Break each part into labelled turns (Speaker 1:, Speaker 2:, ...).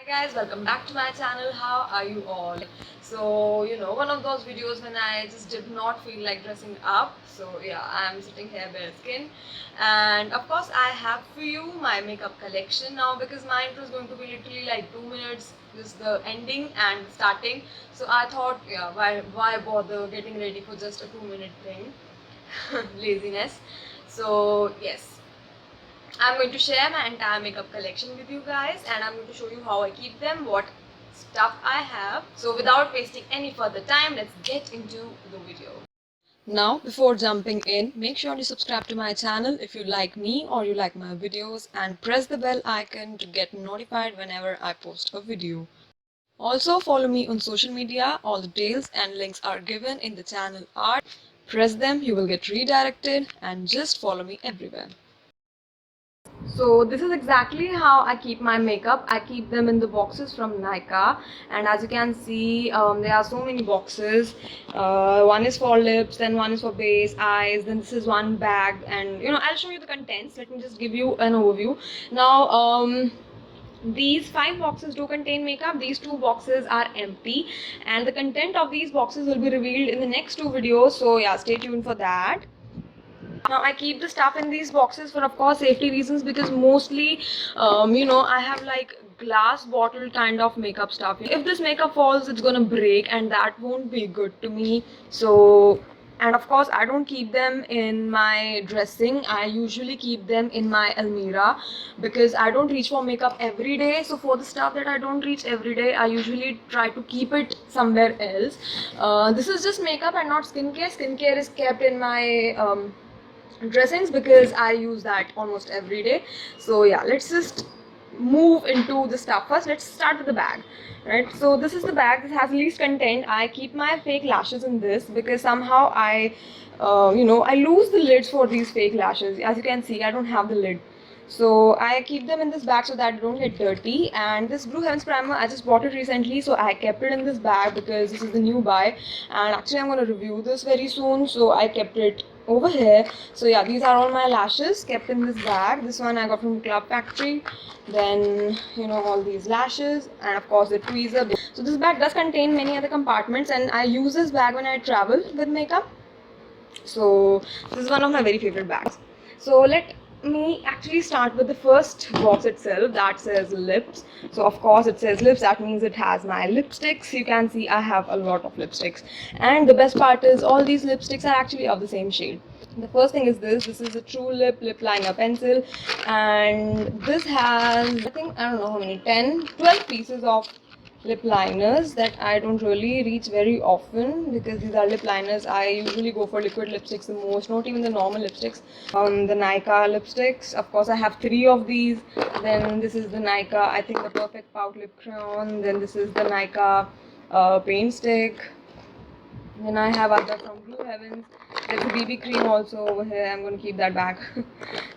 Speaker 1: Hi guys, welcome back to my channel. How are you all? So, one of those videos when I just did not feel like dressing up. So yeah, I'm sitting here bare skin. And of course I have for you my makeup collection now, because my intro is going to be literally like 2 minutes. This is the ending and starting. So I thought, yeah, why bother getting ready for just a 2-minute thing? Laziness. So yes, I'm going to share my entire makeup collection with you guys, and I'm going to show you how I keep them, what stuff I have. So without wasting any further time, let's get into the video. Now, before jumping in, make sure you subscribe to my channel if you like me or you like my videos, and press the bell icon to get notified whenever I post a video. Also follow me on social media. All the details and links are given in the channel art. Press them, you will get redirected, and just follow me everywhere. So this is exactly how I keep my makeup. I keep them in the boxes from Nykaa, and as you can see, there are so many boxes. One is for lips, then one is for base, eyes, then this is one bag, and I'll show you the contents. Let me just give you an overview. Now, these 5 boxes do contain makeup. These 2 boxes are empty, and the content of these boxes will be revealed in the next 2 videos. So yeah, stay tuned for that. Now I keep the stuff in these boxes for, of course, safety reasons, because mostly I have like glass bottle kind of makeup stuff. If this makeup falls, it's gonna break, and that won't be good to me. So, and of course I don't keep them in my dressing. I usually keep them in my almirah, because I don't reach for makeup every day. So for the stuff that I don't reach every day, I usually try to keep it somewhere else. This is just makeup and not skincare. Skincare is kept in my dressings, because I use that almost every day. So yeah, let's just move into the stuff first. Let's start with the bag. Right, so this is the bag. This has least content. I keep my fake lashes in this, because somehow I lose the lids for these fake lashes. As you can see, I don't have the lid. So I keep them in this bag so that they don't get dirty. And this Blue Heavens primer, I just bought it recently, so I kept it in this bag because this is the new buy, and actually I'm going to review this very soon, so I kept it over here. So yeah, these are all my lashes kept in this bag. This one I got from Club Factory. Then all these lashes, and of course the tweezer. So this bag does contain many other compartments, and I use this bag when I travel with makeup. So this is one of my very favorite bags. So let me actually start with the first box itself, that says lips. So of course it says lips, that means it has my lipsticks. You can see I have a lot of lipsticks, and the best part is all these lipsticks are actually of the same shade. The first thing is this is a True lip liner pencil, and this has, I don't know how many, 10-12 pieces of lip liners that I don't really reach very often, because these are lip liners. I usually go for liquid lipsticks the most, not even the normal lipsticks. The Nykaa lipsticks, of course I have 3 of these. Then this is the Nykaa, I think, the Perfect Pout Lip Crayon. Then this is the Nykaa paint stick. Then I have other from Blue Heavens. There's a BB cream also over here. I'm going to keep that back.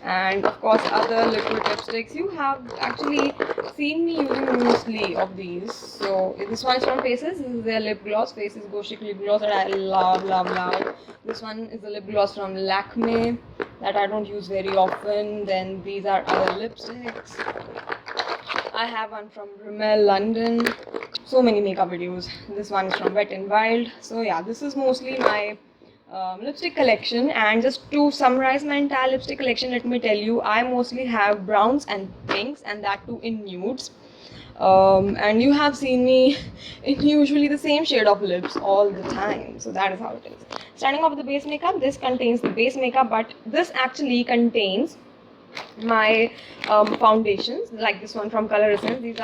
Speaker 1: And of course other liquid lipsticks. You have actually seen me using mostly of these. So this one is from Faces. This is their lip gloss. Faces Go Chic lip gloss that I love. This one is the lip gloss from Lakme that I don't use very often. Then these are other lipsticks. I have one from Rimmel London. So many makeup videos. This one is from Wet n Wild. So yeah, this is mostly my lipstick collection. And just to summarize my entire lipstick collection, let me tell you, I mostly have browns and pinks, and that too in nudes. And you have seen me in usually the same shade of lips all the time. So that is how it is. Starting off with the base makeup, this contains the base makeup, but this actually contains my foundations, like this one from Color Essence. These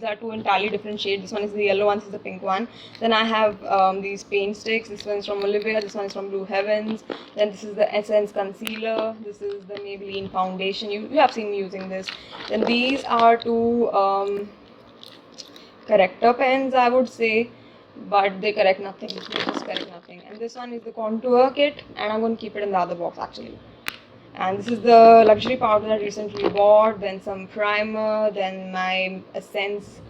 Speaker 1: are two entirely different shades. This one is the yellow one, this is the pink one. Then I have these paint sticks. This one is from Olivia, this one is from Blue Heavens. Then this is the Essence concealer. This is the Maybelline foundation. You have seen me using this. Then these are two corrector pens, I would say, but they correct nothing. They just correct nothing. And this one is the contour kit, and I'm going to keep it in the other box actually. And this is the luxury powder that I recently bought. Then some primer, then my Essence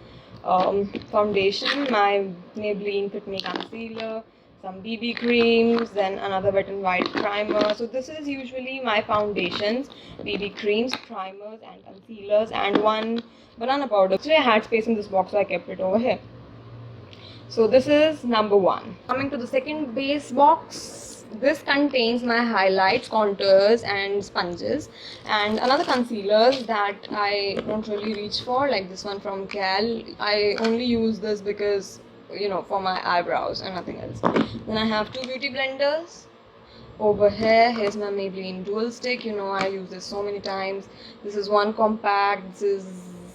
Speaker 1: foundation, my Maybelline Fit Me concealer, some BB creams, then another wet and white primer. So this is usually my foundations, BB creams, primers and concealers, and one banana powder. Actually I had space in this box, so I kept it over here. So this is number 1. Coming to the second base box, this contains my highlights, contours and sponges, and another concealers that I don't really reach for, like this one from Cal. I only use this because, you know, for my eyebrows and nothing else. Then I have 2 beauty blenders. Over here, here's my Maybelline dual stick. You know, I use this so many times. This is one compact. This is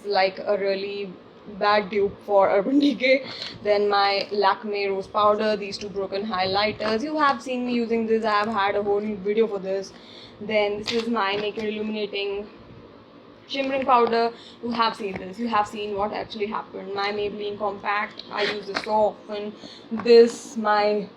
Speaker 1: like a really bad dupe for Urban Decay. Then my Lakme rose powder, these 2 broken highlighters. You have seen me using this. I have had a whole video for this. Then this is my Naked Illuminating shimmering powder. You have seen this. You have seen what actually happened. My Maybelline compact, I use this so often. This my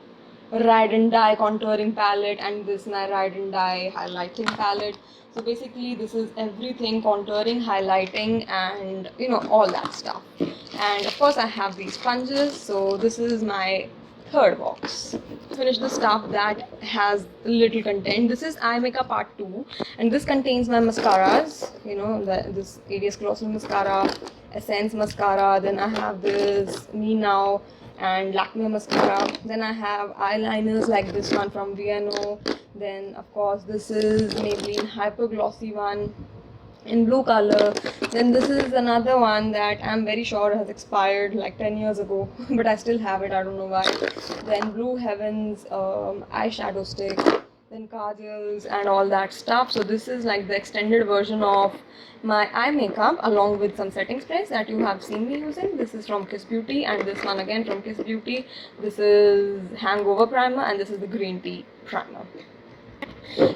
Speaker 1: Ride and Dye contouring palette, and this my Ride and Dye highlighting palette. So basically this is everything, contouring, highlighting, and you know, all that stuff. And of course I have these sponges. So this is my third box. Finish the stuff that has little content. This is eye makeup part 2, and this contains my mascaras. You know, this ADS Colossal mascara, Essence mascara. Then I have this Me Now and Lakme mascara. Then I have eyeliners like this one from Viano. Then of course this is Maybelline Hyper Glossy one in blue color. Then this is another one that I'm very sure has expired like 10 years ago, but I still have it, I don't know why. Then Blue Heavens eyeshadow stick, then kajals and all that stuff. So this is like the extended version of my eye makeup, along with some setting sprays that you have seen me using. This is from Kiss Beauty, and this one again from Kiss Beauty. This is Hangover primer, and this is the green tea primer.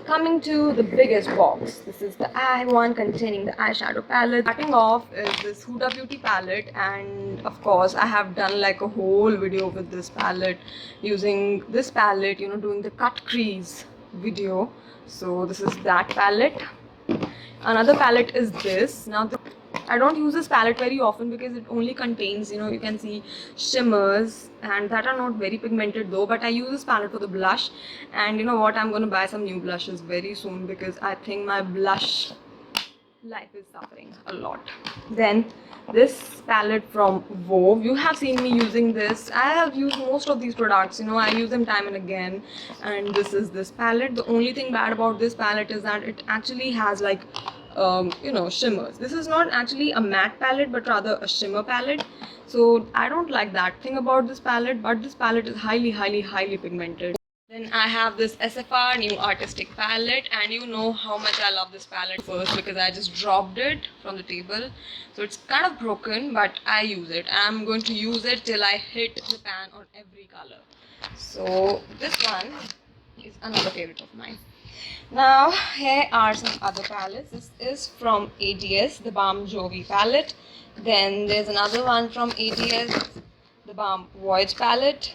Speaker 1: Coming to the biggest box, this is the eye one containing the eyeshadow palette. Starting off is this Huda Beauty palette, and of course I have done like a whole video with this palette, using this palette, you know, doing the cut crease video. So this is that palette. Another palette is this. Now I don't use this palette very often because it only contains, you know, you can see shimmers, and that are not very pigmented though. But I use this palette for the blush, and you know what, I'm going to buy some new blushes very soon because I think my blush life is suffering a lot. Then this palette from Vove, you have seen me using this. I have used most of these products, you know, I use them time and again. And this is this palette. The only thing bad about this palette is that it actually has like you know, shimmers. This is not actually a matte palette but rather a shimmer palette, so I don't like that thing about this palette. But this palette is highly pigmented. Then I have this SFR new artistic palette, and you know how much I love this palette first because I just dropped it from the table, so it's kind of broken, but I use it. I'm going to use it till I hit the pan on every color. So this one is another favorite of mine. Now here are some other palettes. This is from ADS, the Balm Jovi palette. Then there's another one from ADS, the Balm Voyage palette.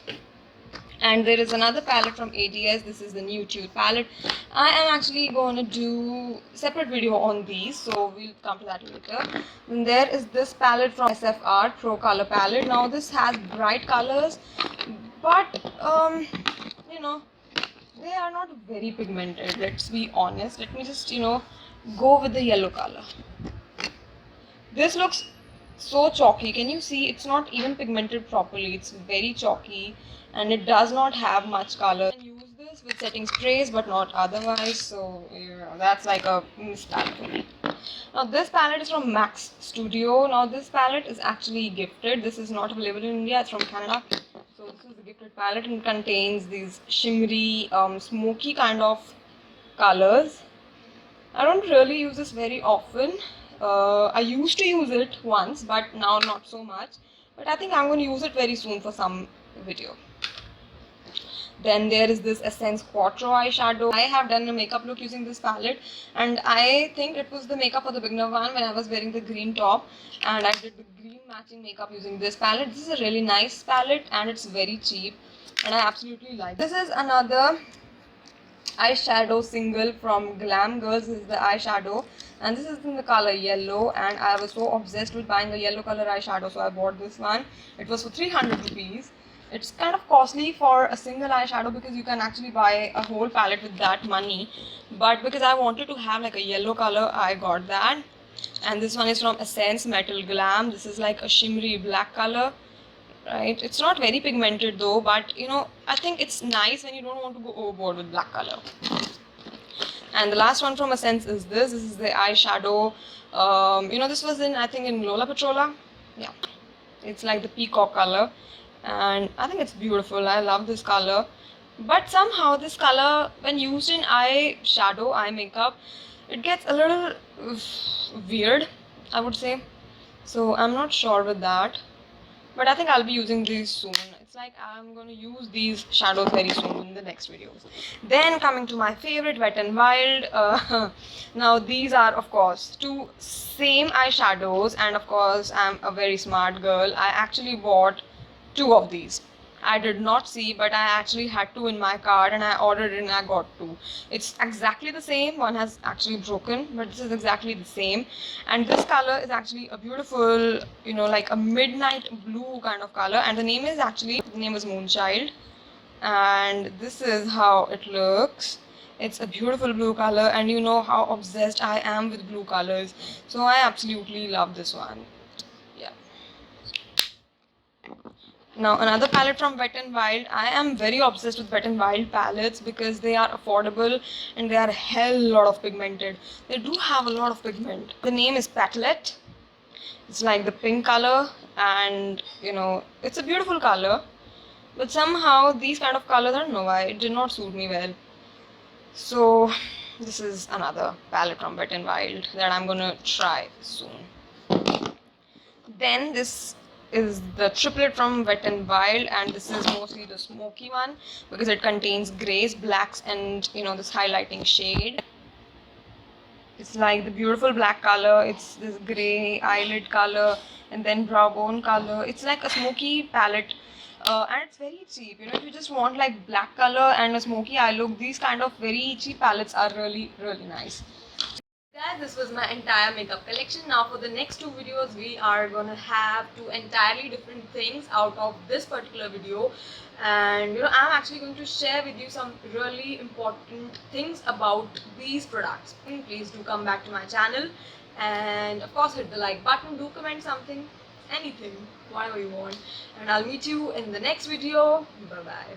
Speaker 1: And there is another palette from ADS. This is the Nude palette. I am actually going to do a separate video on these, so we'll come to that later. Then there is this palette from SFR Pro Color palette. Now this has bright colors, but you know, they are not very pigmented, let's be honest. Let me just, you know, go with the yellow color. This looks so chalky. Can you see? It's not even pigmented properly. It's very chalky, and it does not have much color. You can use this with setting sprays but not otherwise, so yeah, that's like a miss palette for me. Now this palette is from Max Studio. Now this palette is actually gifted. This is not available in India, it's from Canada. So this is the gifted palette, and it contains these shimmery, smoky kind of colors. I don't really use this very often. I used to use it once, but now not so much. But I think I'm going to use it very soon for some video. Then there is this Essence Quattro eyeshadow. I have done a makeup look using this palette, and I think it was the makeup for the beginner one when I was wearing the green top, and I did the green matching makeup using this palette. This is a really nice palette, and it's very cheap, and I absolutely like it. This is another eyeshadow single from Glam Girls. This is the eyeshadow, and this is in the color yellow, and I was so obsessed with buying a yellow color eyeshadow, so I bought this one. It was for 300 rupees. It's kind of costly for a single eyeshadow because you can actually buy a whole palette with that money. But because I wanted to have like a yellow color, I got that. And this one is from Essence Metal Glam. This is like a shimmery black color, right? It's not very pigmented though, but you know, I think it's nice when you don't want to go overboard with black color. And the last one from Essence is this. This is the eyeshadow. You know, this was in, I think, in Lola Patrola. Yeah, it's like the peacock color, and I think it's beautiful. I love this color. But somehow this color, when used in eye makeup, it gets a little weird, I would say. So I'm not sure with that. But I think I'll be using these soon. It's like I'm going to use these shadows very soon in the next videos. Then coming to my favorite, Wet n Wild. Now these are of course two same eyeshadows, and of course I'm a very smart girl. I actually bought two of these. I did not see, but I actually had two in my cart and I ordered it and I got two. It's exactly the same. One has actually broken, but this is exactly the same. And this color is actually a beautiful, you know, like a midnight blue kind of color. And the name is Moonchild. And this is how it looks. It's a beautiful blue color, and you know how obsessed I am with blue colors. So I absolutely love this one. Yeah. Now another palette from Wet n Wild. I am very obsessed with Wet n Wild palettes because they are affordable and they are a hell lot of pigmented. They do have a lot of pigment. The name is Petlet. It's like the pink color, and you know, it's a beautiful color. But somehow these kind of colors, I don't know why, it did not suit me well. So this is another palette from Wet n Wild that I'm gonna try soon. Then this is the triplet from Wet n Wild, and this is mostly the smoky one because it contains grays, blacks, and you know, this highlighting shade. It's like the beautiful black color. It's this gray eyelid color and then brow bone color. It's like a smoky palette. And it's very cheap. You know, if you just want like black color and a smoky eye look, these kind of very cheap palettes are really, really nice. Guys, this was my entire makeup collection. Now for the next two videos, we are gonna have two entirely different things out of this particular video. And you know, I'm actually going to share with you some really important things about these products. Please do come back to my channel and of course hit the like button. Do comment something, anything, whatever you want. And I'll meet you in the next video. Bye bye.